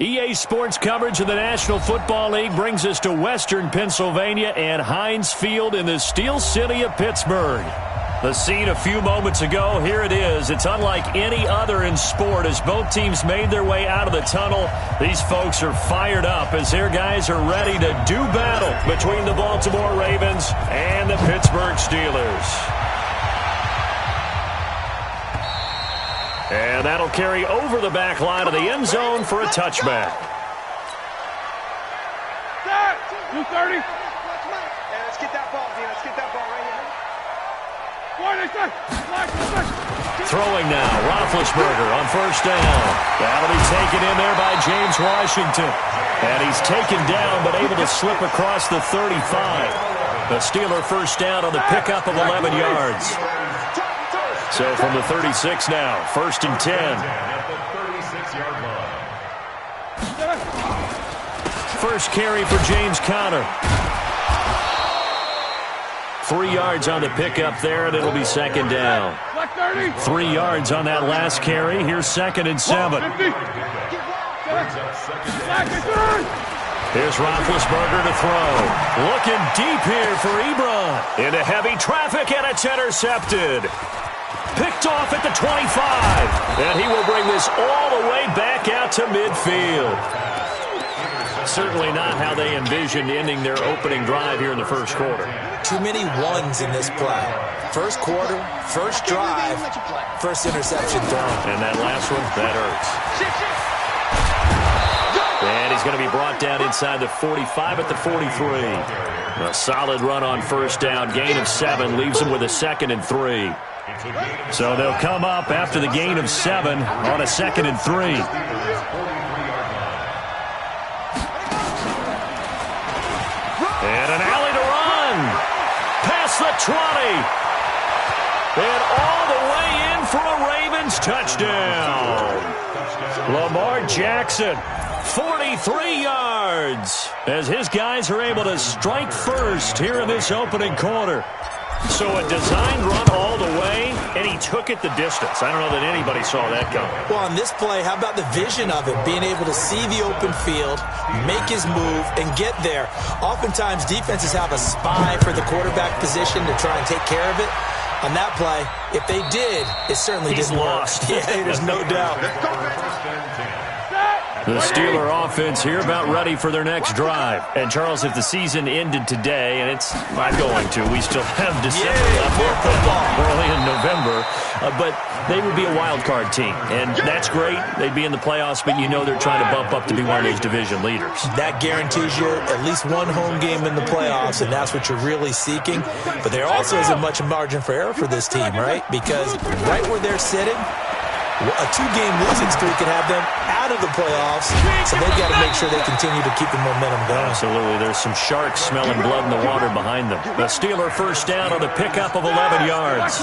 EA Sports coverage of the National Football League brings us to Western Pennsylvania and Heinz Field in the Steel City of Pittsburgh. The scene a few moments ago, here it is. It's unlike any other in sport as both teams made their way out of the tunnel. These folks are fired up as their guys are ready to do battle between the Baltimore Ravens and the Pittsburgh Steelers. And that'll carry over the back line of the end zone for a touchback. 230. Hey, let's get that ball, man. Let's get that ball right here. Throwing now, Roethlisberger on first down. That'll be taken in there by James Washington. And he's taken down but able to slip across the 35. The Steeler first down on the pickup of 11 yards. So from the 36 now, 1st and 10. First carry for James Conner. 3 yards on the pickup there, and it'll be 2nd down. 3 yards on that last carry. Here's 2nd and 7. Here's Roethlisberger to throw. Looking deep here for Ebron. Into heavy traffic, and it's intercepted. Picked off at the 25. And he will bring this all the way back out to midfield. Certainly not how they envisioned ending their opening drive here in the first quarter. Too many ones in this play. First quarter, first drive, first interception thrown. And that last one, that hurts. And he's going to be brought down inside the 45 at the 43. A solid run on first down. Gain of 7 leaves him with a 2nd and 3. So they'll come up after the gain of 7 on a 2nd and 3. And an alley to run. Past the 20. And all the way in for a Ravens touchdown. Lamar Jackson, 43 yards, as his guys are able to strike first here in this opening quarter. So a designed run all the way, and he took it the distance. I don't know that anybody saw that coming. Well, on this play, how about the vision of it? Being able to see the open field, make his move, and get there. Oftentimes, defenses have a spy for the quarterback position to try and take care of it. On that play, if they did, it certainly didn't work. Yeah, there's no doubt. The Steeler offense here about ready for their next drive. And, Charles, if the season ended today, and it's not going to, we still have December left, early in November, but they would be a wild card team. And that's great. They'd be in the playoffs, but you know they're trying to bump up to be one of those division leaders. That guarantees you at least one home game in the playoffs, and that's what you're really seeking. But there also isn't much margin for error for this team, right? Because right where they're sitting, a 2-game losing streak could have them out of the playoffs, so they've got to make sure they continue to keep the momentum going. Absolutely. There's some sharks smelling blood in the water behind them. The Steeler first down on the pickup of 11 yards.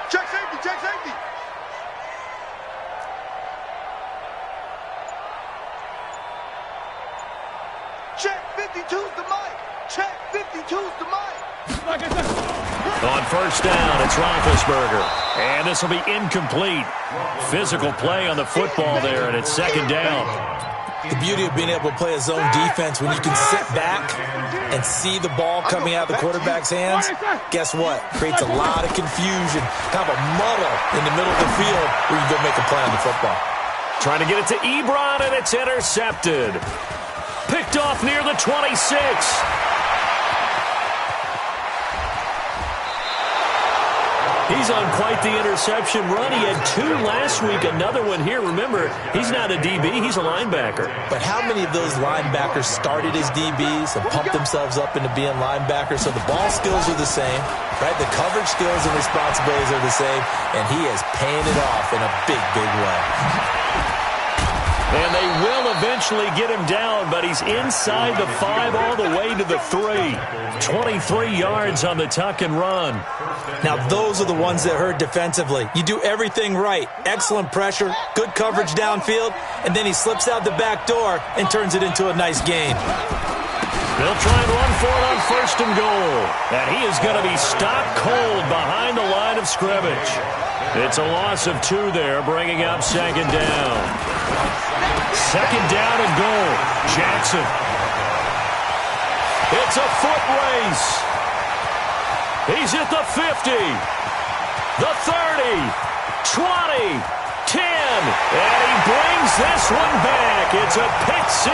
Check safety, check safety. Check 52's the mic. Check 52's the mic. On first down, it's Roethlisberger. And this will be incomplete. Physical play on the football there, and it's 2nd down. The beauty of being able to play a zone defense when you can sit back and see the ball coming out of the quarterback's hands, guess what? Creates a lot of confusion, kind of a muddle in the middle of the field where you go make a play on the football. Trying to get it to Ebron, and it's intercepted. Picked off near the 26. He's on quite the interception run. He had 2 last week, another one here. Remember, he's not a DB, he's a linebacker. But how many of those linebackers started as DBs and pumped themselves up into being linebackers? So the ball skills are the same, right? The coverage skills and responsibilities are the same, and he is paying it off in a big, big way. And they will eventually get him down, but he's inside the 5 all the way to the 3. 23 yards on the tuck and run. Now, those are the ones that hurt defensively. You do everything right. Excellent pressure, good coverage downfield, and then he slips out the back door and turns it into a nice gain. They'll try and run for it on 1st and goal. And he is going to be stopped cold behind the line of scrimmage. It's a loss of 2 there, bringing up 2nd down. 2nd down and goal. Jackson. It's a foot race. He's at the 50, the 30, 20, 10, and he brings this one back. It's a pick 6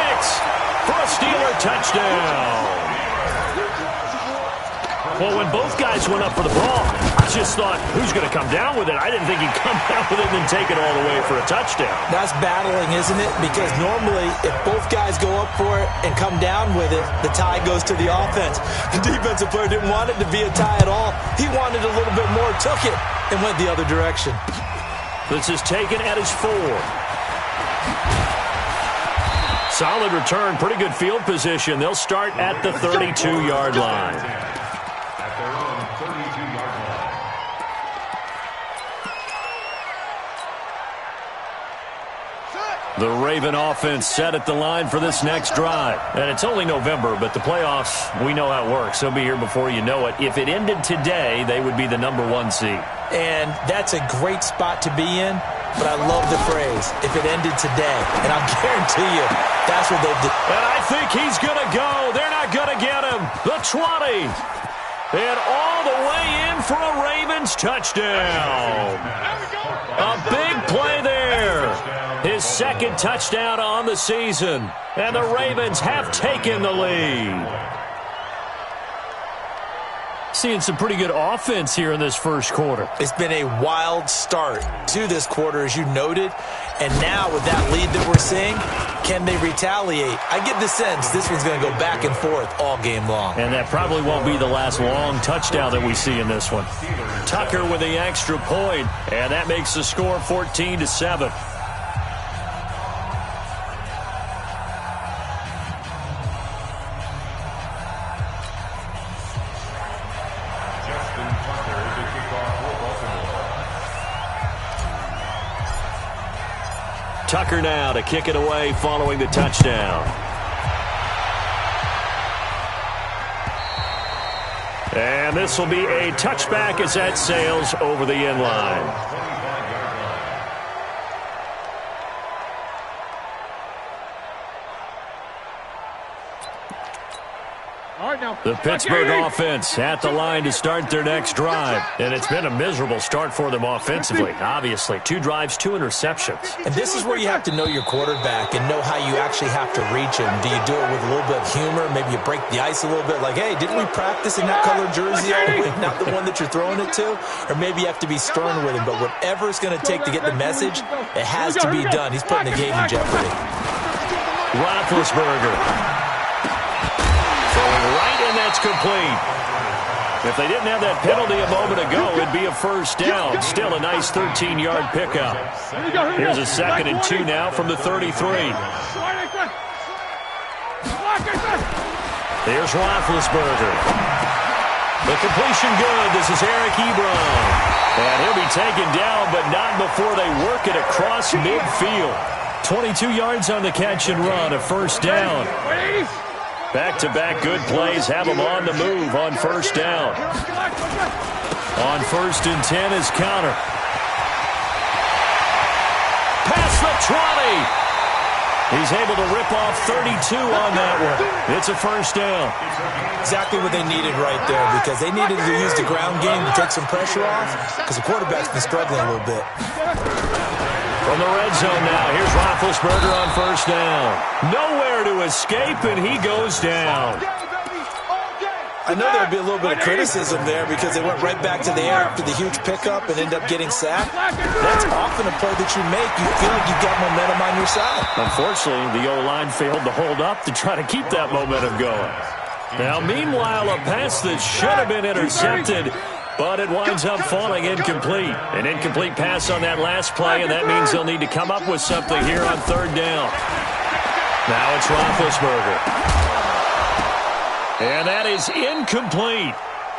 for a Steeler touchdown. Well, when both guys went up for the ball, I just thought, who's going to come down with it? I didn't think he'd come down with it and then take it all the way for a touchdown. That's battling, isn't it? Because normally, if both guys go up for it and come down with it, the tie goes to the offense. The defensive player didn't want it to be a tie at all. He wanted a little bit more, took it, and went the other direction. This is taken at his 4. Solid return, pretty good field position. They'll start at the 32-yard line. The Raven offense set at the line for this next drive. And it's only November, but the playoffs, we know how it works. They'll be here before you know it. If it ended today, they would be the number 1 seed. And that's a great spot to be in, but I love the phrase, if it ended today. And I'll guarantee you, that's what they'll do. And I think he's going to go. They're not going to get him. The 20. And all the way in for a Ravens touchdown. A big play there. His 2nd touchdown on the season. And the Ravens have taken the lead. Seeing some pretty good offense here in this first quarter. It's been a wild start to this quarter, as you noted. And now with that lead that we're seeing, can they retaliate? I get the sense this one's going to go back and forth all game long. And that probably won't be the last long touchdown that we see in this one. Tucker with the extra point, and that makes the score 14-7. Tucker now to kick it away following the touchdown. And this will be a touchback as that sails over the end line. The Pittsburgh offense at the line to start their next drive. And it's been a miserable start for them offensively, obviously. 2 drives, 2 interceptions. And this is where you have to know your quarterback and know how you actually have to reach him. Do you do it with a little bit of humor? Maybe you break the ice a little bit like, hey, didn't we practice in that color jersey all the way? Not the one that you're throwing it to? Or maybe you have to be stern with him. But whatever it's going to take to get the message, it has to be done. He's putting the game in jeopardy. Roethlisberger. Right, and that's complete. If they didn't have that penalty a moment ago, it'd be a first down. Still a nice 13-yard pickup. Here's a 2nd and 2 now from the 33. There's Roethlisberger. The completion good. This is Eric Ebron. And he'll be taken down, but not before they work it across midfield. 22 yards on the catch and run, a first down. Back-to-back good plays have them on the move on first down. On 1st and 10 is counter. Past the 20. He's able to rip off 32 on that one. It's a first down. Exactly what they needed right there, because they needed to use the ground game to take some pressure off, because the quarterback's been struggling a little bit. From the red zone now, here's Roethlisberger on first down. Nowhere to escape, and he goes down. I know there'll be a little bit of criticism there because they went right back to the air after the huge pickup and end up getting sacked. That's often a play that you make. You feel like you've got momentum on your side. Unfortunately, the O-line failed to hold up to try to keep that momentum going. Now, meanwhile, a pass that should have been intercepted, but it winds up falling incomplete. An incomplete pass on that last play, and that means they'll need to come up with something here on 3rd down. Now it's Roethlisberger. And that is incomplete.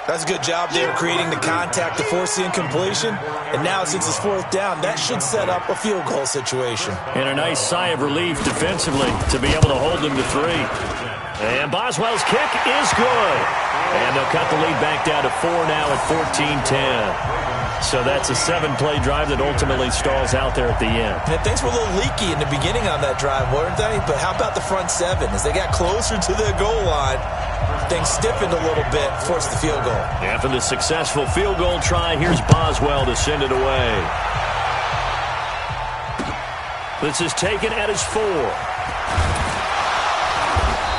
That's a good job there creating the contact to force the incompletion. And now, since it's fourth down, that should set up a field goal situation. And a nice sigh of relief defensively to be able to hold them to 3. And Boswell's kick is good. And they'll cut the lead back down to 4 now at 14-10. So that's a 7-play drive that ultimately stalls out there at the end. And things were a little leaky in the beginning on that drive, weren't they? But how about the front 7? As they got closer to the goal line, things stiffened a little bit, forced the field goal. After the successful field goal try, here's Boswell to send it away. This is taken at his 4.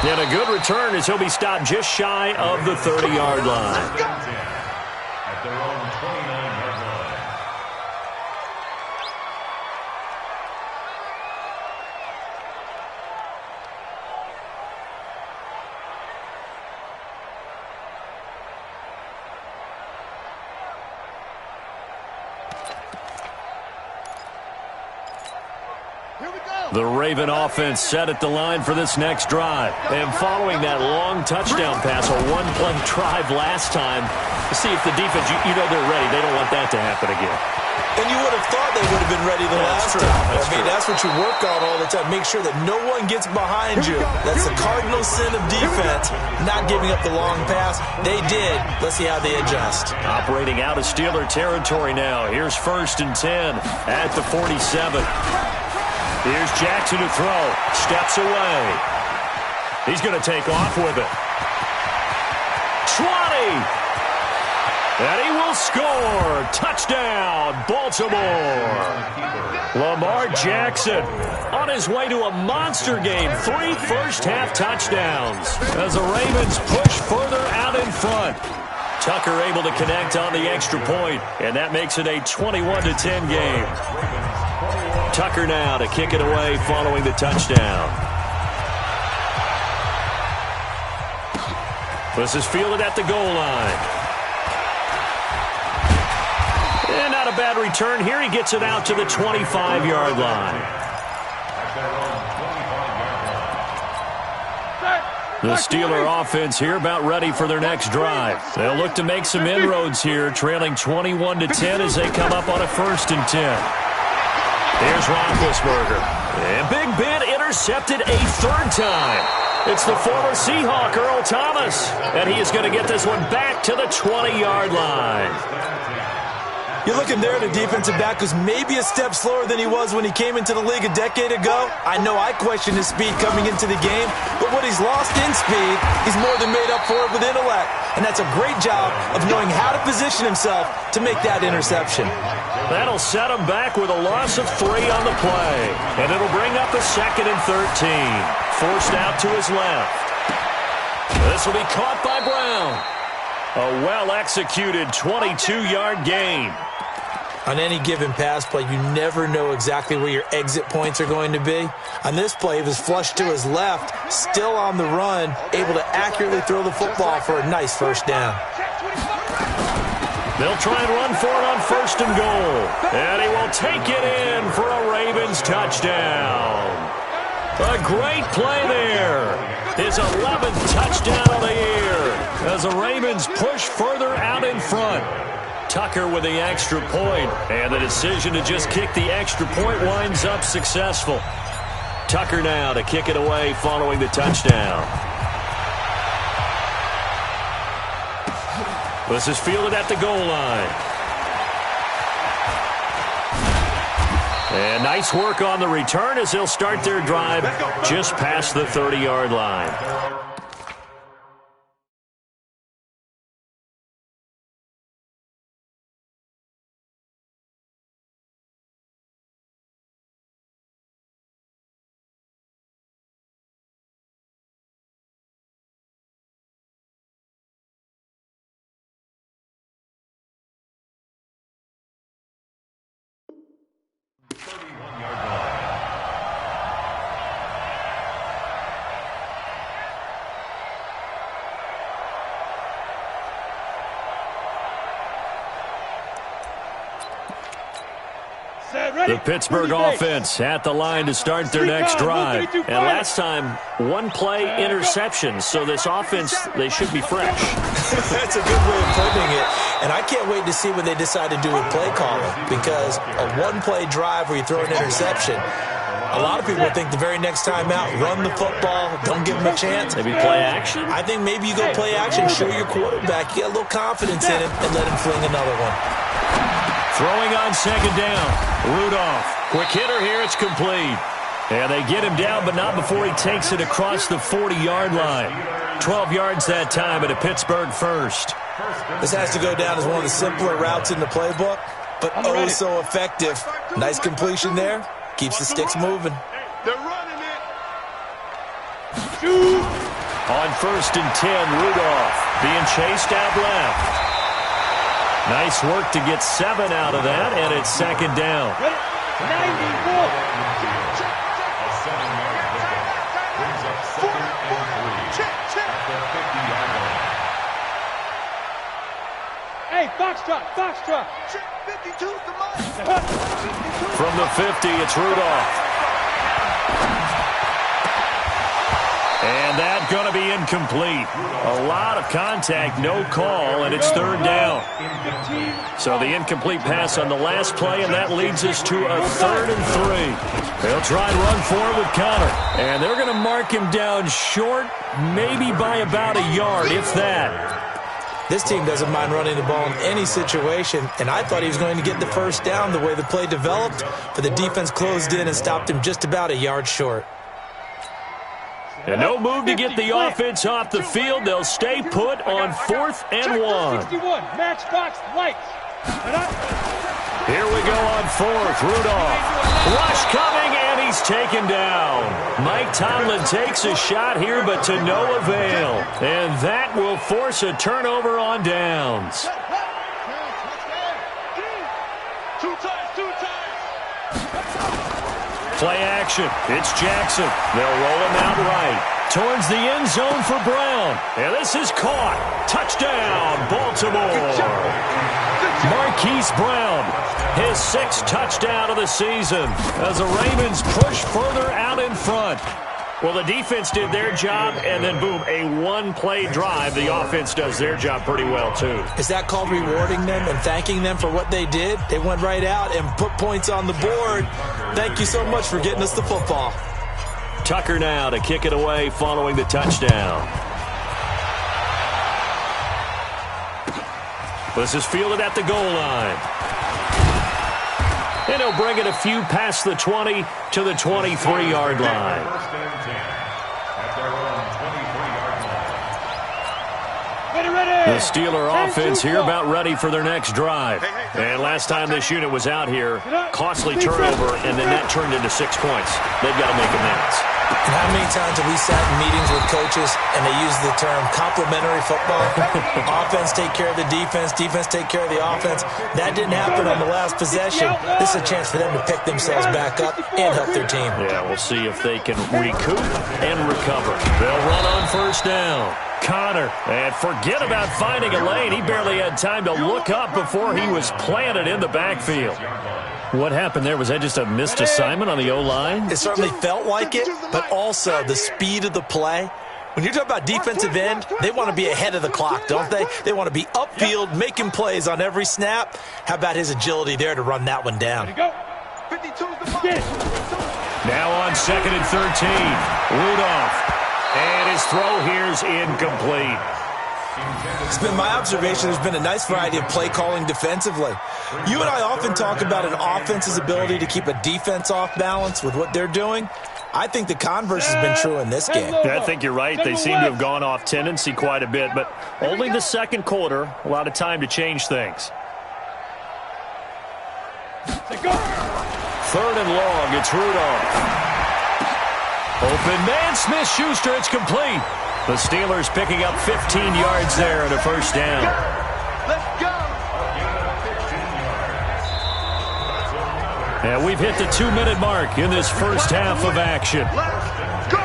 And a good return as he'll be stopped just shy of the 30-yard line. At their own 29-yard line. The Raven offense set at the line for this next drive. And following that long touchdown pass, a one-play drive last time, see if the defense, you know they're ready. They don't want that to happen again. And you would have thought they would have been ready the last time. That's what you work on all the time. Make sure that no one gets behind you. That's the cardinal sin of defense, not giving up the long pass. They did. Let's see how they adjust. Operating out of Steeler territory now. Here's 1st and 10 at the 47. Here's Jackson to throw. Steps away. He's going to take off with it. 20. And he will score. Touchdown, Baltimore. Lamar Jackson on his way to a monster game. 3 first-half touchdowns as the Ravens push further out in front. Tucker able to connect on the extra point, and that makes it a 21-10 game. Tucker now to kick it away following the touchdown. This is fielded at the goal line. And not a bad return here. He gets it out to the 25-yard line. The Steeler offense here about ready for their next drive. They'll look to make some inroads here, trailing 21-10 as they come up on a 1st and 10. Here's Roethlisberger. And Big Ben intercepted a 3rd time. It's the former Seahawk, Earl Thomas. And he is going to get this one back to the 20-yard line. You're looking there at a defensive back who's maybe a step slower than he was when he came into the league a decade ago. I know I questioned his speed coming into the game, but what he's lost in speed, he's more than made up for it with intellect. And that's a great job of knowing how to position himself to make that interception. That'll set him back with a loss of 3 on the play. And it'll bring up a 2nd and 13. Forced out to his left. This will be caught by Brown. A well-executed 22-yard gain. On any given pass play, you never know exactly where your exit points are going to be. On this play, he was flushed to his left, still on the run, able to accurately throw the football for a nice 1st down. They'll try and run for it on 1st and goal. And he will take it in for a Ravens touchdown. A great play there. His 11th touchdown of the year as the Ravens push further out in front. Tucker with the extra point, and the decision to just kick the extra point winds up successful. Tucker now to kick it away following the touchdown. This is fielded at the goal line. And nice work on the return as they'll start their drive just past the 30-yard line. The Pittsburgh offense at the line to start their next drive. And last time, one play interception. So this offense, they should be fresh. That's a good way of putting it. And I can't wait to see what they decide to do with play calling, because a one-play drive where you throw an interception, a lot of people think the very next time out, run the football, don't give him a chance. Maybe play action? I think maybe you go play action, show your quarterback, you get a little confidence in him, and let him fling another one. Throwing on second down. Rudolph. Quick hitter here. It's complete. And they get him down, but not before he takes it across the 40-yard line. 12 yards that time at a Pittsburgh first. This has to go down as one of the simpler routes in the playbook, but oh so effective. Nice completion there. Keeps the sticks moving. They're running it. Shoot. On 1st and 10, Rudolph being chased out left. Nice work to get 7 out of that, and it's second down. 94. Hey, Foxtrot. 52's the money. From the 50, it's Rudolph. And that's going to be incomplete. A lot of contact, no call, and it's third down. So the incomplete pass on the last play, and that leads us to a 3rd and 3. They'll try and run forward with Connor. And they're going to mark him down short, maybe by about a yard, if that. This team doesn't mind running the ball in any situation, and I thought he was going to get the first down the way the play developed, but the defense closed in and stopped him just about a yard short. And no move to get the offense off the field. They'll stay put on 4th and 1. 61, Matchbox lights. Here we go on 4th. Rudolph. Rush coming, and he's taken down. Mike Tomlin takes a shot here, but to no avail. And that will force a turnover on downs. Two times. Play action. It's Jackson. They'll roll him out right. Towards the end zone for Brown. And this is caught. Touchdown, Baltimore. Marquise Brown, his 6th touchdown of the season as the Ravens push further out in front. Well, the defense did their job, and then, boom, a one-play drive. The offense does their job pretty well, too. Is that called rewarding them and thanking them for what they did? They went right out and put points on the board. Thank you so much for getting us the football. Tucker now to kick it away following the touchdown. This is fielded at the goal line. And he'll bring it a few past the 20 to the 23-yard line. The Steeler offense here about ready for their next drive. And last time this unit was out here, costly turnover, and then that turned into 6 points. They've got to make amends. And how many times have we sat in meetings with coaches and they use the term complementary football? Offense take care of the defense, defense take care of the offense. That didn't happen on the last possession. This is a chance for them to pick themselves back up and help their team. Yeah, we'll see if they can recoup and recover. They'll run on 1st down. Connor, and forget about finding a lane. He barely had time to look up before he was planted in the backfield. What happened there? Was that just a missed assignment on the O-line? It certainly felt like it, but also the speed of the play. When you're talking about defensive end, they want to be ahead of the clock, don't they? They want to be upfield, making plays on every snap. How about his agility there to run that one down? Now on 2nd and 13, Rudolph. And his throw here is incomplete. It's been my observation there's been a nice variety of play calling defensively. You and I often talk about an offense's ability to keep a defense off balance with what they're doing. I think the converse has been true in this game. I think you're right. They seem to have gone off tendency quite a bit, but only the 2nd quarter, a lot of time to change things. 3rd and long, it's Rudolph. Open man, Smith-Schuster, it's complete. The Steelers picking up 15 yards there and a 1st down. Let's go. And we've hit the 2-minute mark in this first half of action. Let's go.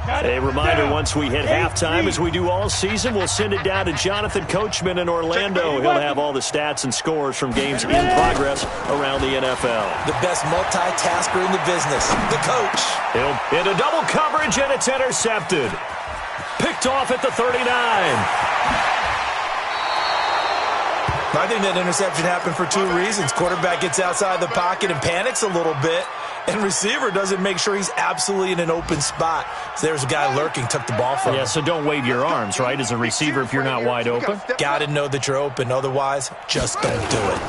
A reminder, once we hit halftime, as we do all season, we'll send it down to Jonathan Coachman in Orlando. He'll have all the stats and scores from games in progress around the NFL. The best multitasker in the business, the coach. He'll into double coverage, and it's intercepted. Picked off at the 39. I think that interception happened for two reasons. Quarterback gets outside the pocket and panics a little bit, and receiver doesn't make sure he's absolutely in an open spot. So there's a guy lurking, took the ball from him. Yeah, so don't wave your arms, right, as a receiver if you're not wide open. Got to know that you're open. Otherwise, just don't do it.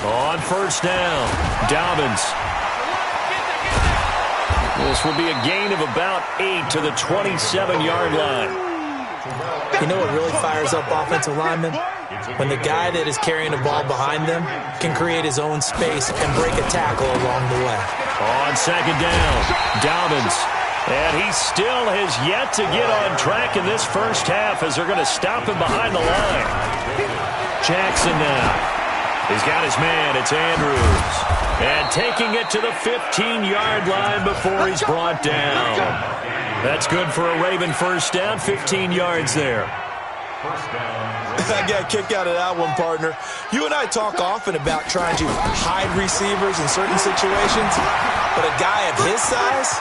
On first down, Dobbins. This will be a gain of about 8 to the 27-yard line. You know what really fires up offensive linemen? When the guy that is carrying the ball behind them can create his own space and break a tackle along the way. On second down, Dobbins. And he still has yet to get on track in this first half as they're going to stop him behind the line. Jackson now. He's got his man. It's Andrews. And taking it to the 15-yard line before he's brought down. That's good for a Raven first down, 15 yards there. I got a kick out of that one, partner. You and I talk often about trying to hide receivers in certain situations, but a guy of his size,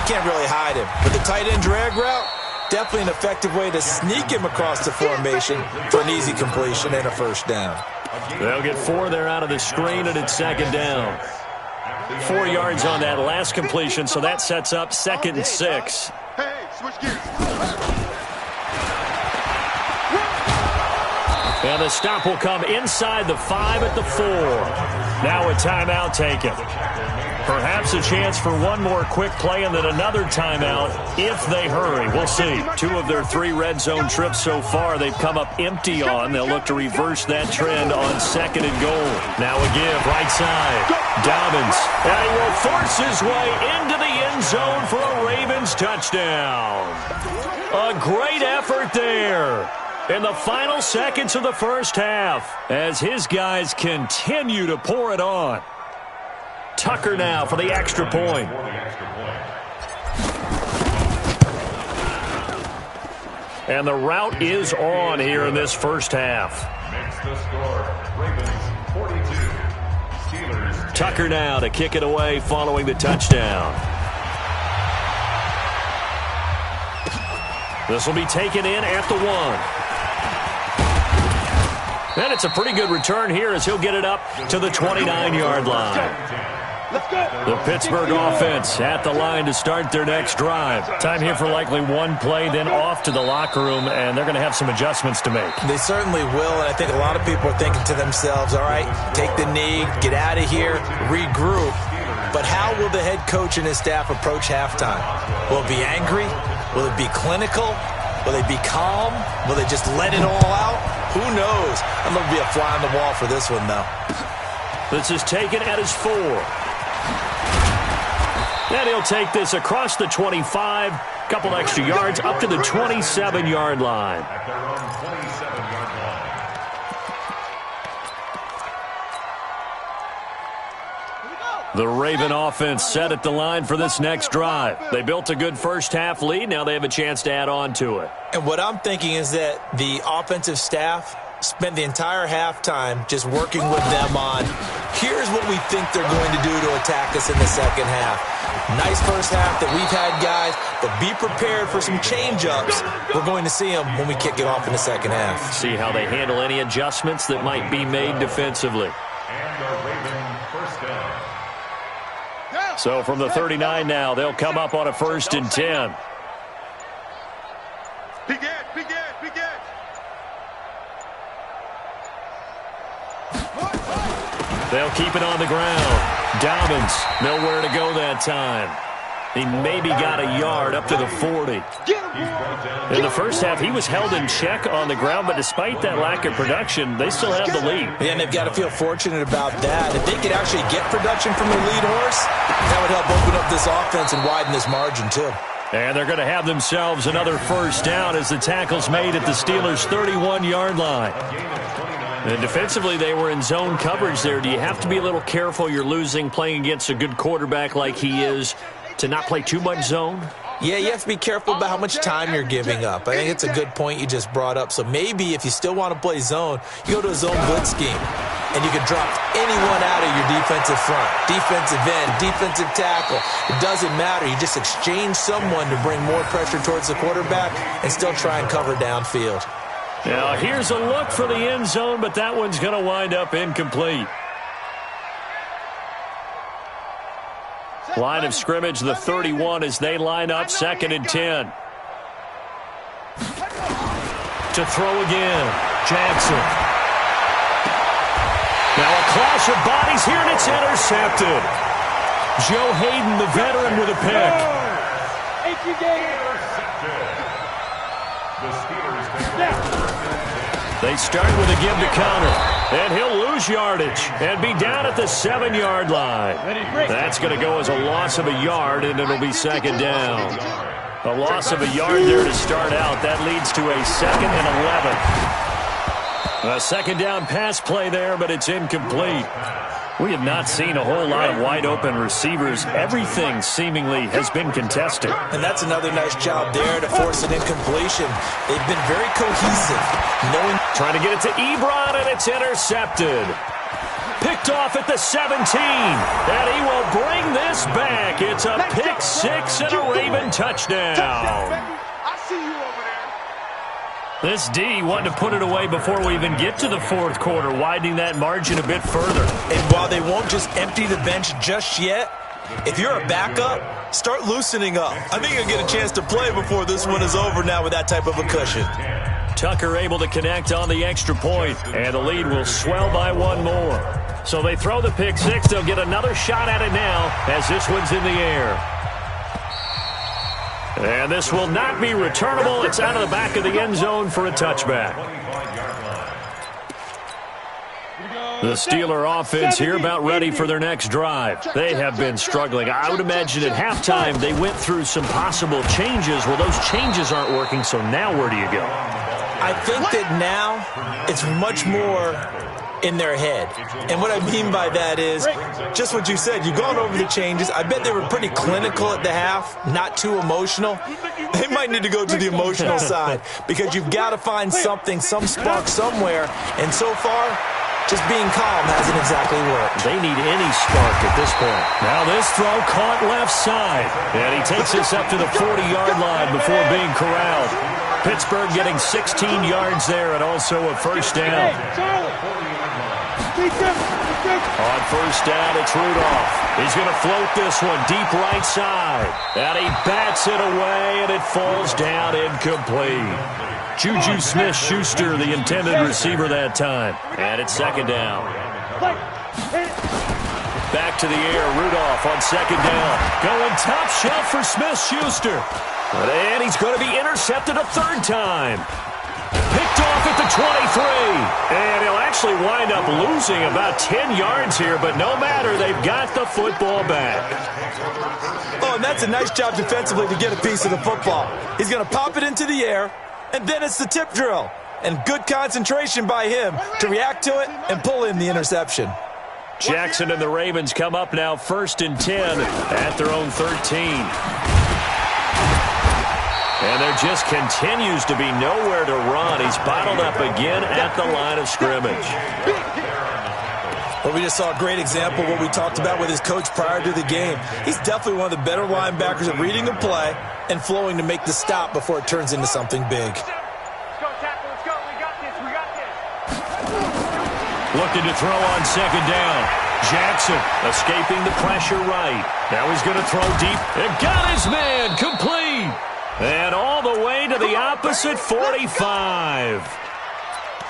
can't really hide him. But the tight end drag route, definitely an effective way to sneak him across the formation for an easy completion and a first down. They'll get 4 there out of the screen, and it's second down. 4 yards on that last completion, so that sets up 2nd and 6. Hey, switch gears. And the stop will come inside the 5 at the 4. Now a timeout taken. Perhaps a chance for one more quick play and then another timeout if they hurry. We'll see. 2 of their 3 red zone trips so far they've come up empty on. They'll look to reverse that trend on 2nd and goal. Now a give, right side. Dobbins. And he will force his way into the end zone for a Ravens touchdown. A great effort there in the final seconds of the first half as his guys continue to pour it on. Tucker now for the extra point. And the route is on here in this first half. Makes the score. Ravens 42. Steelers. Tucker now to kick it away following the touchdown. This will be taken in at the 1. And it's a pretty good return here as he'll get it up to the 29-yard line. The Pittsburgh offense at the line to start their next drive. Time here for likely one play, then off to the locker room, and they're going to have some adjustments to make. They certainly will, and I think a lot of people are thinking to themselves, all right, take the knee, get out of here, regroup. But how will the head coach and his staff approach halftime? Will it be angry? Will it be clinical? Will they be calm? Will they just let it all out? Who knows? I'm going to be a fly on the wall for this one, though. This is taken at his 4. And he'll take this across the 25, couple extra yards, up to the 27-yard line. At their own 27-yard line. The Raven offense set at the line for this next drive. They built a good first half lead. Now they have a chance to add on to it. And what I'm thinking is that the offensive staff spent the entire halftime just working with them on, here's what we think they're going to do to attack us in the second half. Nice first half that we've had, guys, but be prepared for some change-ups. We're going to see them when we kick it off in the second half. See how they handle any adjustments that might be made defensively. And a Raven first down. So from the 39 now, they'll come up on a 1st and 10. Begin. They'll keep it on the ground. Dobbins, nowhere to go that time. He maybe got a yard up to the 40. In the first half, he was held in check on the ground, but despite that lack of production, they still have the lead. And they've got to feel fortunate about that. If they could actually get production from their lead horse, that would help open up this offense and widen this margin, too. And they're going to have themselves another first down as the tackle's made at the Steelers' 31-yard line. And defensively, they were in zone coverage there. Do you have to be a little careful? You're losing, playing against a good quarterback like he is, to not play too much zone? Yeah, you have to be careful about how much time you're giving up. I think it's a good point you just brought up. So maybe if you still want to play zone, you go to a zone blitz scheme, and you can drop anyone out of your defensive front, defensive end, defensive tackle. It doesn't matter. You just exchange someone to bring more pressure towards the quarterback and still try and cover downfield. Now, here's a look for the end zone, but that one's going to wind up incomplete. Line of scrimmage, the 31, as they line up 2nd and 10. To throw again, Jackson. Now a clash of bodies here, and it's intercepted. Joe Hayden, the veteran, with a pick. They start with a give to counter, and he'll lose yardage and be down at the 7-yard line. That's going to go as a loss of a yard, and it'll be 2nd down. A loss of a yard there to start out. That leads to a 2nd and 11. A 2nd down pass play there, but it's incomplete. We have not seen a whole lot of wide-open receivers. Everything seemingly has been contested. And that's another nice job there to force an incompletion. They've been very cohesive. Trying to get it to Ebron, and it's intercepted. Picked off at the 17, and he will bring this back. It's a pick 6 and a Raven touchdown. This D wanted to put it away before we even get to the 4th quarter, widening that margin a bit further. And while they won't just empty the bench just yet, if you're a backup, start loosening up. I think you'll get a chance to play before this one is over now with that type of a cushion. Tucker able to connect on the extra point, and the lead will swell by 1 more. So they throw the pick 6. They'll get another shot at it now as this one's in the air. And this will not be returnable. It's out of the back of the end zone for a touchback. The Steeler offense here about ready for their next drive. They have been struggling. I would imagine at halftime they went through some possible changes. Well, those changes aren't working, so now where do you go? I think that now it's much more in their head. And what I mean by that is just what you said. You've gone over the changes. I bet they were pretty clinical at the half, not too emotional. They might need to go to the emotional side because you've got to find something, some spark somewhere. And so far, just being calm hasn't exactly worked. They need any spark at this point. Now this throw caught left side. And he takes this up to the 40-yard line before being corralled. Pittsburgh getting 16 yards there and also a 1st down. On 1st down, it's Rudolph. He's going to float this one deep right side. And he bats it away, and it falls down incomplete. Juju Smith-Schuster, the intended receiver that time. And it's 2nd down. Back to the air, Rudolph on 2nd down. Going top shelf for Smith-Schuster. And he's going to be intercepted a 3rd time. Picked off at the 23. And he'll actually wind up losing about 10 yards here, but no matter, they've got the football back. Oh, and that's a nice job defensively to get a piece of the football. He's going to pop it into the air, and then it's the tip drill. And good concentration by him to react to it and pull in the interception. Jackson and the Ravens come up now 1st and 10 at their own 13. And there just continues to be nowhere to run. He's bottled up again at the line of scrimmage. Well, we just saw a great example of what we talked about with his coach prior to the game. He's definitely one of the better linebackers at reading the play and flowing to make the stop before it turns into something big. Let's go, tackle. Let's go. We got this. We got this. Looking to throw on 2nd down. Jackson escaping the pressure right. Now he's going to throw deep. And got his man complete. And all the way to the opposite 45.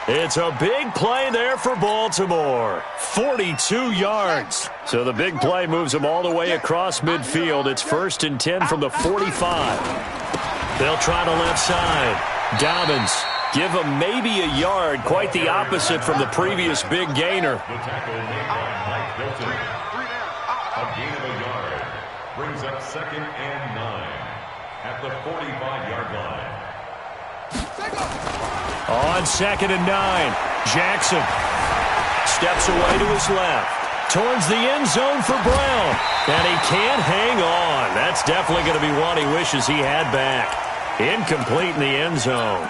It's a big play there for Baltimore. 42 yards. So the big play moves them all the way across midfield. It's 1st and 10 from the 45. They'll try to left side. Dobbins, give him maybe a yard. Quite the opposite from the previous big gainer. The tackle made by Mike Hilton. A gain of a yard. Brings up 2nd and 9 at the 45-yard line. On 2nd and 9, Jackson steps away to his left. towards the end zone for Brown. And he can't hang on. That's definitely going to be one he wishes he had back. Incomplete in the end zone.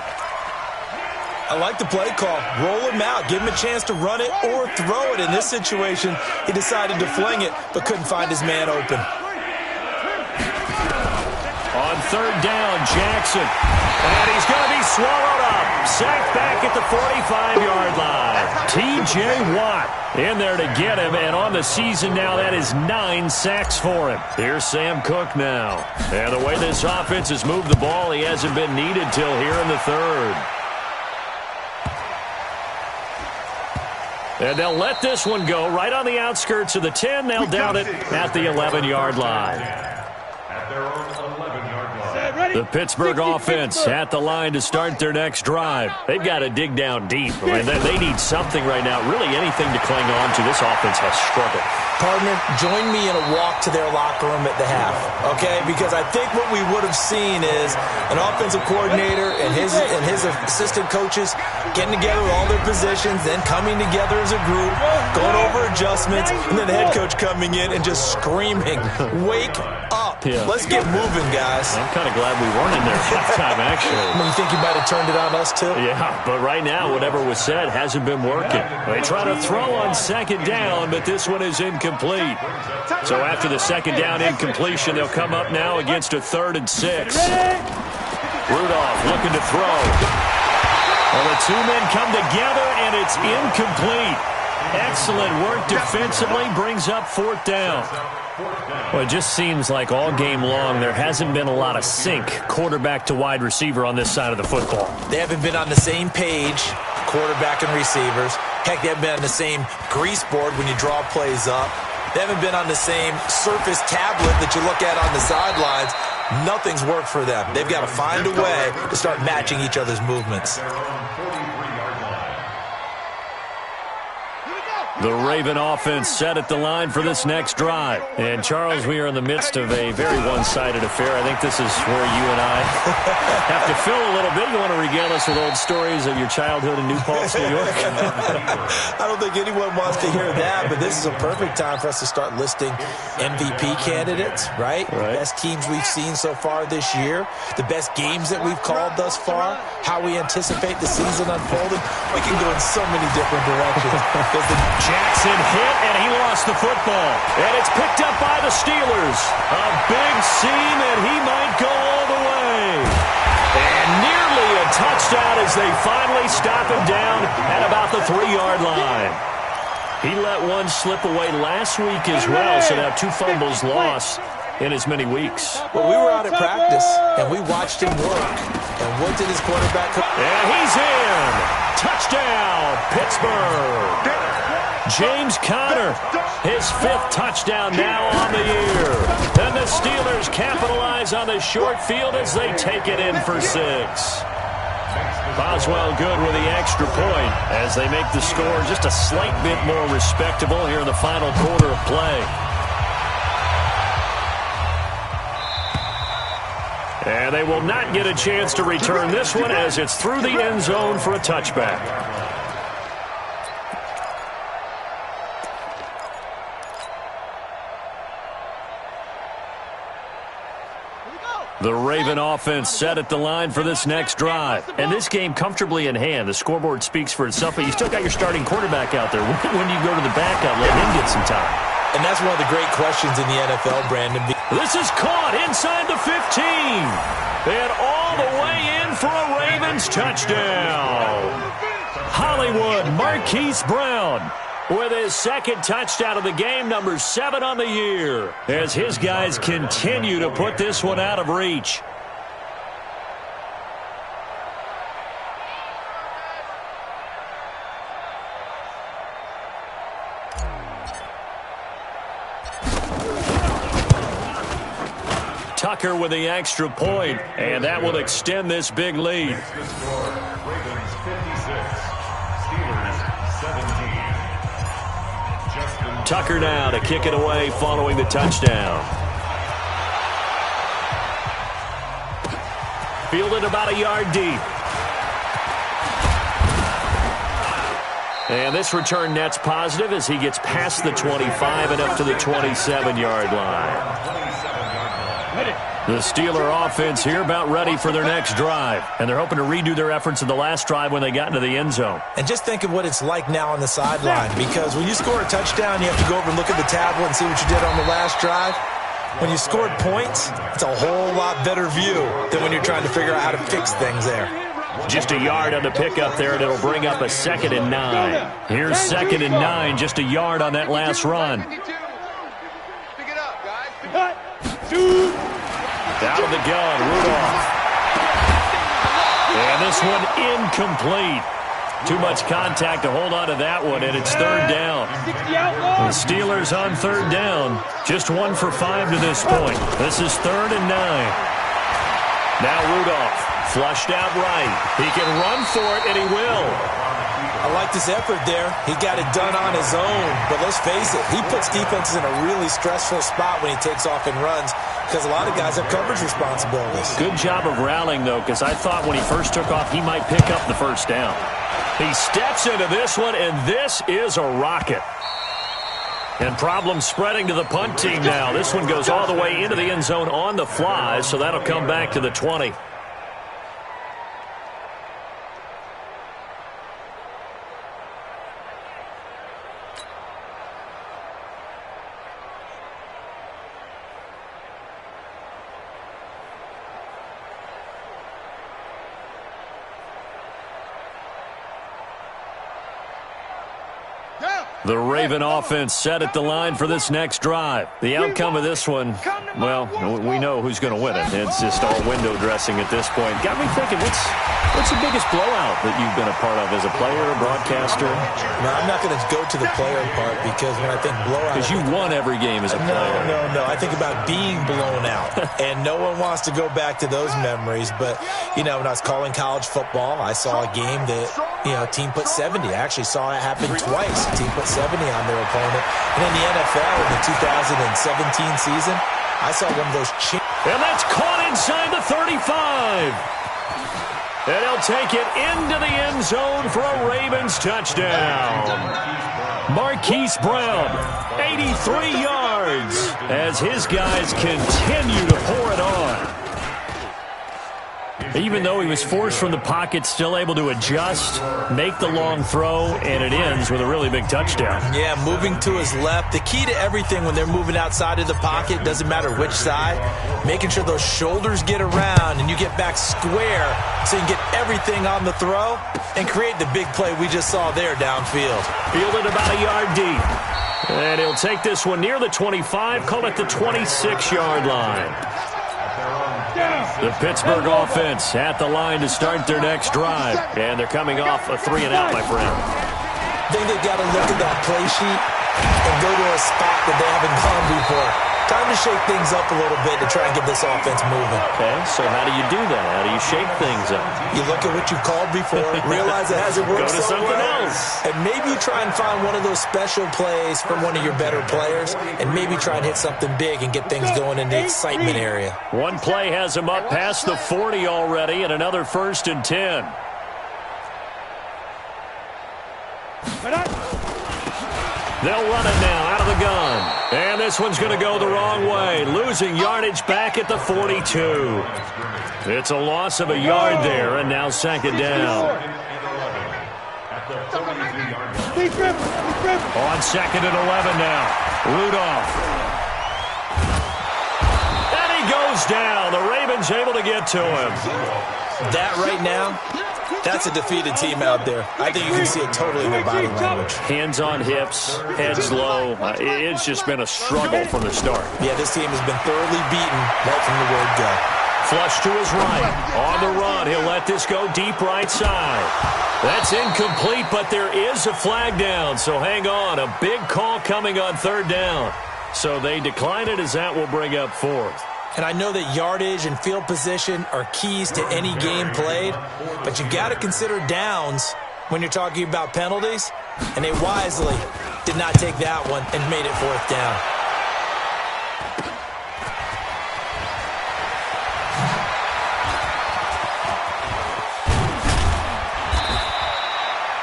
I like the play call. Roll him out. Give him a chance to run it or throw it. In this situation, he decided to fling it, but couldn't find his man open. On third down, Jackson. And he's going to be swallowed up. Sacked back at the 45-yard line. T.J. Watt in there to get him. And on the season now, that is 9 sacks for him. Here's Sam Cook now. And the way this offense has moved the ball, he hasn't been needed till here in the third. And they'll let this one go right on the outskirts of the 10. They'll down it at the 11-yard line. At their own 11-yard line. The Pittsburgh offense at the line to start their next drive. They've got to dig down deep. I mean, they need something right now, really anything to cling on to. This offense has struggled. Partner, join me in a walk to their locker room at the half, okay? Because I think what we would have seen is an offensive coordinator and his assistant coaches getting together with all their positions, then coming together as a group, going over adjustments, and then the head coach coming in and just screaming, "Wake up. Yeah. Let's get moving, guys." I'm kind of glad we weren't in there at halftime, actually. You think you might have turned it on us, too? Yeah, but right now, whatever was said hasn't been working. They try to throw on second down, but this one is incomplete. So after the second down incompletion, they'll come up now against a 3rd and 6. Rudolph looking to throw. Well, the two men come together, and it's incomplete. Excellent work defensively, brings up 4th down. Well, it just seems like all game long there hasn't been a lot of sync quarterback to wide receiver on this side of the football. They haven't been on the same page, quarterback and receivers. Heck, they haven't been on the same grease board when you draw plays up. They haven't been on the same surface tablet that you look at on the sidelines. Nothing's worked for them. They've got to find a way to start matching each other's movements. The Raven offense set at the line for this next drive. And, Charles, we are in the midst of a very one-sided affair. I think this is where you and I have to fill a little bit. You want to regale us with old stories of your childhood in New Paltz, New York? I don't think anyone wants to hear that, but this is a perfect time for us to start listing MVP candidates, right? The best teams we've seen so far this year, the best games that we've called thus far, how we anticipate the season unfolding. We can go in so many different directions. Jackson hit, and he lost the football. And it's picked up by the Steelers. A big seam, and he might go all the way. And nearly a touchdown as they finally stop him down at about the 3-yard line. He let one slip away last week as well, so now 2 fumbles lost in as many weeks. Well, we were out at practice, and we watched him work. And what did his quarterback... And he's in. Touchdown, Pittsburgh. James Conner, his 5th touchdown now on the year. Then the Steelers capitalize on the short field as they take it in for 6. Boswell good with the extra point as they make the score just a slight bit more respectable here in the final quarter of play. And they will not get a chance to return this one as it's through the end zone for a touchback. The Raven offense set at the line for this next drive. And this game comfortably in hand. The scoreboard speaks for itself, but you still got your starting quarterback out there. When do you go to the backup, let him get some time? And that's one of the great questions in the NFL, Brandon. This is caught inside the 15. And all the way in for a Ravens touchdown. Hollywood Marquise Brown with his 2nd touchdown of the game, number 7 on the year, as his guys continue to put this one out of reach. Tucker with the extra point, and that will extend this big lead. Ravens 56, Steelers 17. Tucker now to kick it away following the touchdown. Fielded about a yard deep. And this return net's positive as he gets past the 25 and up to the 27-yard line. The Steeler offense here about ready for their next drive. And they're hoping to redo their efforts in the last drive when they got into the end zone. And just think of what it's like now on the sideline, because when you score a touchdown, you have to go over and look at the tablet and see what you did on the last drive. When you scored points, it's a whole lot better view than when you're trying to figure out how to fix things there. Just a yard on the pickup there, and it'll bring up a 2nd and 9. Here's 2nd and 9, just a yard on that last run. Pick it up, guys. Out of the gun, Rudolph. And this one incomplete. Too much contact to hold on to that one, and it's 3rd down. The Steelers on 3rd down. Just 1 for 5 to this point. This is 3rd and 9. Now Rudolph, flushed out right. He can run for it, and he will. I like this effort there. He got it done on his own. But let's face it, he puts defenses in a really stressful spot when he takes off and runs, because a lot of guys have coverage responsibilities. Good job of rallying, though, because I thought when he first took off, he might pick up the 1st down. He steps into this one, and this is a rocket. And problems spreading to the punt team now. This one goes all the way into the end zone on the fly, so that'll come back to the 20. The Raven offense set at the line for this next drive. The outcome of this one, well, we know who's going to win it. It's just all window dressing at this point. Got me thinking, what's the biggest blowout that you've been a part of as a player, broadcaster? No, I'm not going to go to the player part, because when I think blowout... Because you won every game as a player. No. I think about being blown out. And no one wants to go back to those memories. But, when I was calling college football, I saw a game that, a team put 70. I actually saw it happen twice. A team put 70 on their opponent. And in the NFL in the 2017 season, I saw one of those... And that's caught inside the 35. And he'll take it into the end zone for a Ravens touchdown. Marquise Brown, 83 yards, as his guys continue to pour it on. Even though he was forced from the pocket, still able to adjust, make the long throw, and it ends with a really big touchdown. Yeah, moving to his left. The key to everything when they're moving outside of the pocket, doesn't matter which side, making sure those shoulders get around and you get back square so you can get everything on the throw and create the big play we just saw there downfield. Fielded about a yard deep. And he'll take this one near the 25, call it the 26-yard line. The Pittsburgh offense at the line to start their next drive. And they're coming off a 3-and-out, my friend. I think they've got to look at that play sheet and go to a spot that they haven't gone before. Time to shake things up a little bit to try and get this offense moving. Okay, so how do you do that? How do you shake things up? You look at what you've called before, realize it hasn't worked Go to something else. And maybe you try and find one of those special plays from one of your better players, and maybe try and hit something big and get things going in the excitement area. One play has him up past the 40 already, and another 1st and 10. They'll run it now out of the gun. And this one's going to go the wrong way. Losing yardage back at the 42. It's a loss of a yard there, and now 2nd down. On 2nd and 11 now. Rudolph. And he goes down. The Ravens able to get to him. That right now, that's a defeated team out there. I think you can see it totally in their body language. Hands on hips, heads low. It's just been a struggle from the start. Yeah, this team has been thoroughly beaten right from the word go. Flush to his right. On the run, he'll let this go deep right side. That's incomplete, but there is a flag down, so hang on. A big call coming on 3rd down. So they decline it, as that will bring up 4th. And I know that yardage and field position are keys to any game played, but you got to consider downs when you're talking about penalties, and they wisely did not take that one and made it 4th down.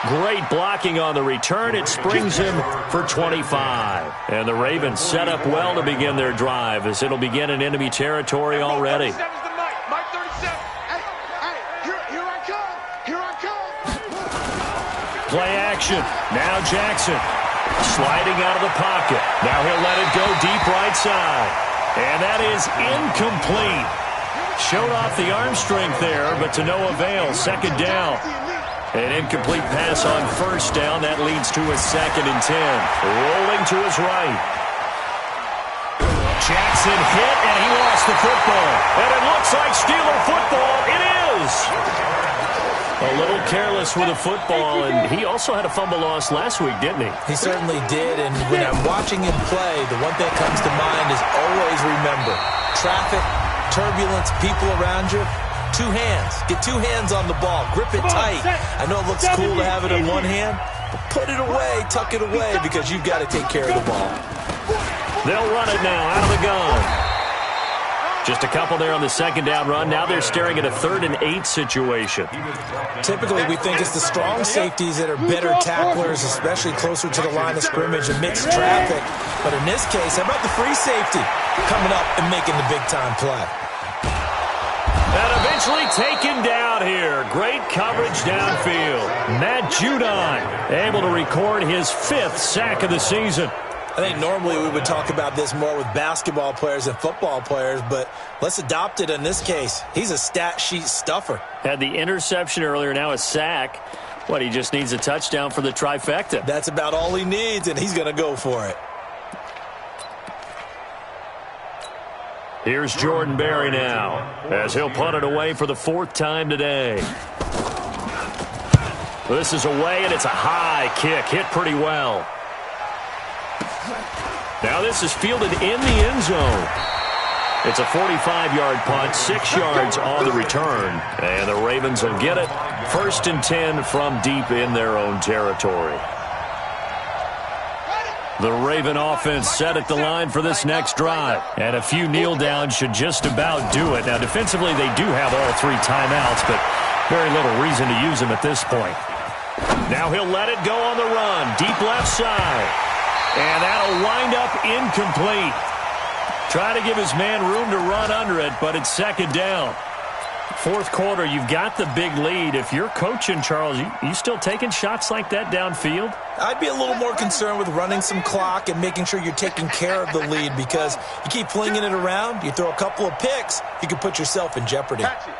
Great blocking on the return. It springs him for 25. And the Ravens set up well to begin their drive as it'll begin in enemy territory already. Play action. Now Jackson sliding out of the pocket. Now he'll let it go deep right side. And that is incomplete. Showed off the arm strength there, but to no avail. Second down. An incomplete pass on first down. That leads to a 2nd and 10. Rolling to his right. Jackson hit, and he lost the football. And it looks like Steeler football. It is. A little careless with the football, and he also had a fumble loss last week, didn't he? He certainly did, and when I'm watching him play, the one thing that comes to mind is always remember, traffic, turbulence, people around you, 2 hands. Get 2 hands on the ball. Grip it tight. I know it looks cool to have it in one hand, but put it away, tuck it away, because you've got to take care of the ball. They'll run it now out of the gun. Just a couple there on the second down run. Now they're staring at a 3rd and 8 situation. Typically, we think it's the strong safeties that are better tacklers, especially closer to the line of scrimmage and mixed traffic. But in this case, how about the free safety coming up and making the big-time play? And eventually taken down here. Great coverage downfield. Matt Judon able to record his 5th sack of the season. I think normally we would talk about this more with basketball players and football players, but let's adopt it in this case. He's a stat sheet stuffer. Had the interception earlier, now a sack. What, he just needs a touchdown for the trifecta. That's about all he needs, and he's going to go for it. Here's Jordan Berry now, as he'll punt it away for the 4th time today. This is away, and it's a high kick. Hit pretty well. Now this is fielded in the end zone. It's a 45-yard punt, 6 yards on the return. And the Ravens will get it. 1st and 10 from deep in their own territory. The Raven offense set at the line for this next drive. And a few kneel downs should just about do it. Now defensively they do have all 3 timeouts, but very little reason to use them at this point. Now he'll let it go on the run. Deep left side. And that'll wind up incomplete. Try to give his man room to run under it, but it's 2nd down. 4th quarter, you've got the big lead. If you're coaching, Charles, you still taking shots like that downfield? I'd be a little more concerned with running some clock and making sure you're taking care of the lead, because you keep flinging it around, you throw a couple of picks, you can put yourself in jeopardy. Hatch it.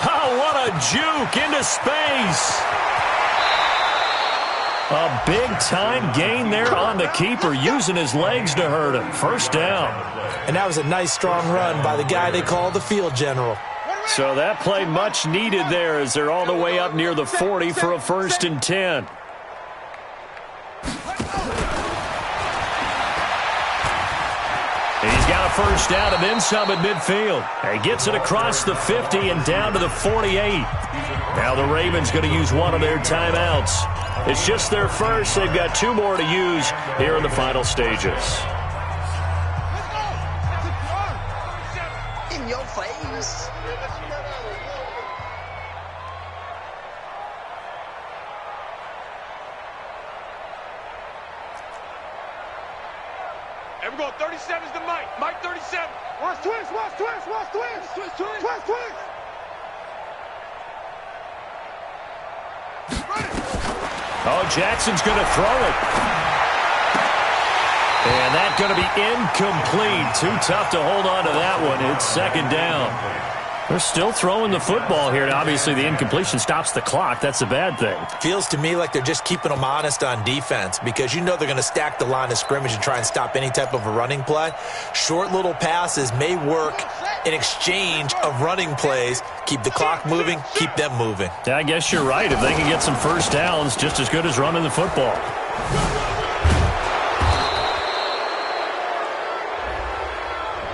Oh, what a juke into space. A big-time gain there on the keeper, using his legs to hurt him. 1st down. And that was a nice, strong run by the guy they call the field general. So that play much needed there as they're all the way up near the 40 for a 1st and 10. He's got a 1st down and then some at midfield. He gets it across the 50 and down to the 48. Now the Ravens going to use one of their timeouts. It's just their first. They've got 2 more to use here in the final stages. In your face. And we're going 37's to Mike. Mike 37. Watch twins, watch twins, watch twins. Twins. Oh, Jackson's going to throw it. And that's going to be incomplete. Too tough to hold on to that one. It's 2nd down. They're still throwing the football here. And obviously, the incompletion stops the clock. That's a bad thing. Feels to me like they're just keeping them honest on defense, because you know they're going to stack the line of scrimmage and try and stop any type of a running play. Short little passes may work in exchange of running plays. Keep the clock moving, keep them moving. Yeah, I guess you're right. If they can get some 1st downs, just as good as running the football.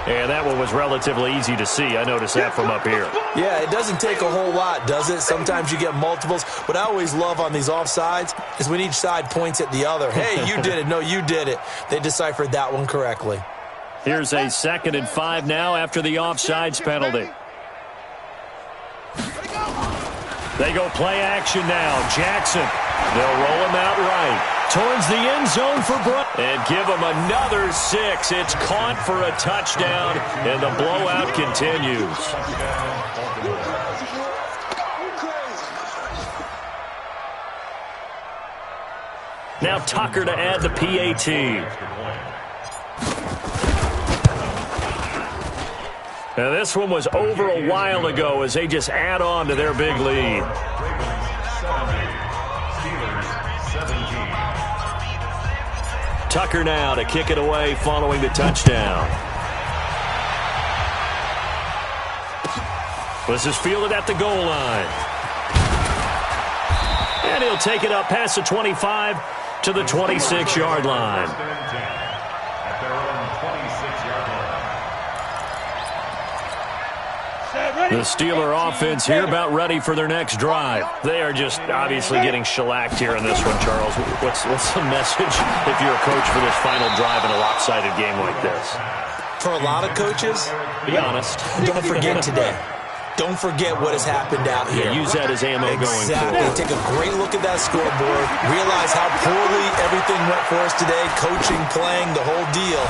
And that one was relatively easy to see. I noticed that from up here. Yeah, it doesn't take a whole lot, does it? Sometimes you get multiples. What I always love on these offsides is when each side points at the other. Hey, you did it. No, you did it. They deciphered that one correctly. Here's a 2nd and 5 now after the offsides penalty. They go play action now. Jackson. They'll roll him out right. Towards the end zone for Brown. And give him another 6. It's caught for a touchdown, and the blowout continues. Now Tucker to add the PAT. Now this one was over a while ago as they just add on to their big lead. Tucker now to kick it away following the touchdown. This is fielded at the goal line. And he'll take it up past the 25 to the 26-yard line. The Steeler offense here about ready for their next drive. They are just obviously getting shellacked here in this one, Charles. What's the message if you're a coach for this final drive in a lopsided game like this? For a lot of coaches, be honest. Don't forget today. Don't forget what has happened out here. Yeah, use that as ammo going forward. Take a great look at that scoreboard. Realize how poorly everything went for us today. Coaching, playing, the whole deal.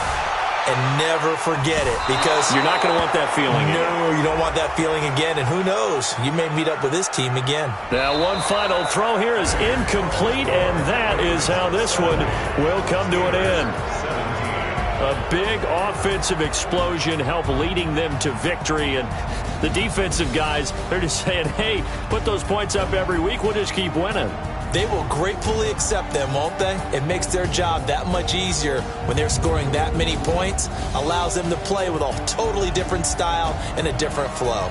And never forget it, because you're not going to want that feeling again. No, you don't want that feeling again. And who knows? You may meet up with this team again. Now, one final throw here is incomplete, and that is how this one will come to an end. A big offensive explosion helped leading them to victory, and the defensive guys, they're just saying, hey, put those points up every week. We'll just keep winning. They will gratefully accept them, won't they? It makes their job that much easier when they're scoring that many points. Allows them to play with a totally different style and a different flow.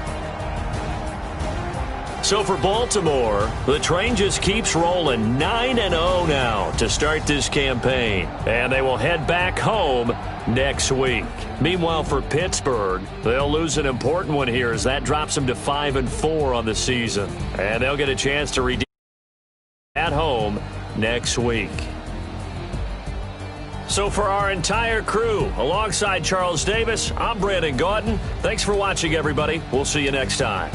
So for Baltimore, the train just keeps rolling 9-0 now to start this campaign. And they will head back home next week. Meanwhile, for Pittsburgh, they'll lose an important one here as that drops them to 5-4 on the season. And they'll get a chance to redeem at home next week. So for our entire crew, alongside Charles Davis, I'm Brandon Gaudin. Thanks for watching, everybody. We'll see you next time.